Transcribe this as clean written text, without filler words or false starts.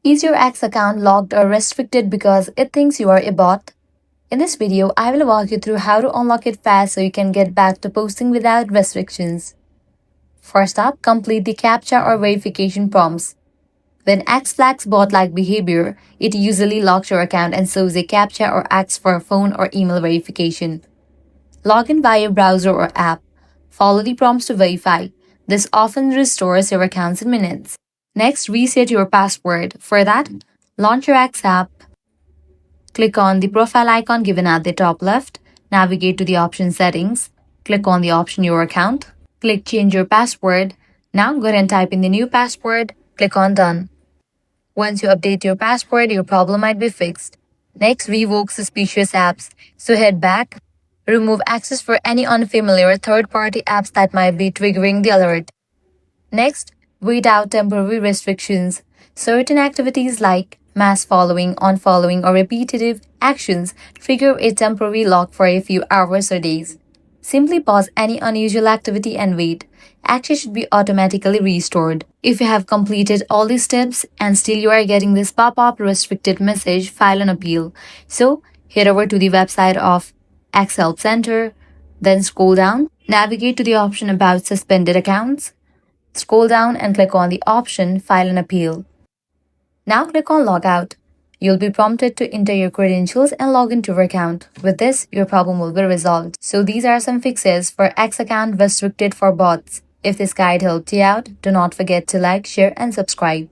Is your X account locked or restricted because it thinks you are a bot? In this video, I will walk you through how to unlock it fast so you can get back to posting without restrictions. First up, complete the CAPTCHA or verification prompts. When X flags bot-like behavior, it usually locks your account and shows a CAPTCHA or asks for phone or email verification. Log in via browser or app. Follow the prompts to verify. This often restores your accounts in minutes. Next, reset your password. For that, launch your X app. Click on the profile icon given at the top left. Navigate to the option settings. Click on the option your account. Click change your password. Now go ahead and type in the new password. Click on done. Once you update your password, your problem might be fixed. Next, revoke suspicious apps. So head back. Remove access for any unfamiliar third-party apps that might be triggering the alert. Next, weed out temporary restrictions. Certain activities like mass following, unfollowing, or repetitive actions trigger a temporary lock for a few hours or days. Simply pause any unusual activity and wait. Access should be automatically restored. If you have completed all these steps and still you are getting this pop-up restricted message, file an appeal. So, head over to the website of X Help Center, then scroll down, navigate to the option about suspended accounts. Scroll down and click on the option File an Appeal. Now click on Logout. You'll be prompted to enter your credentials and log into your account. With this, your problem will be resolved. So these are some fixes for X account restricted for bots. If this guide helped you out, do not forget to like, share, and subscribe.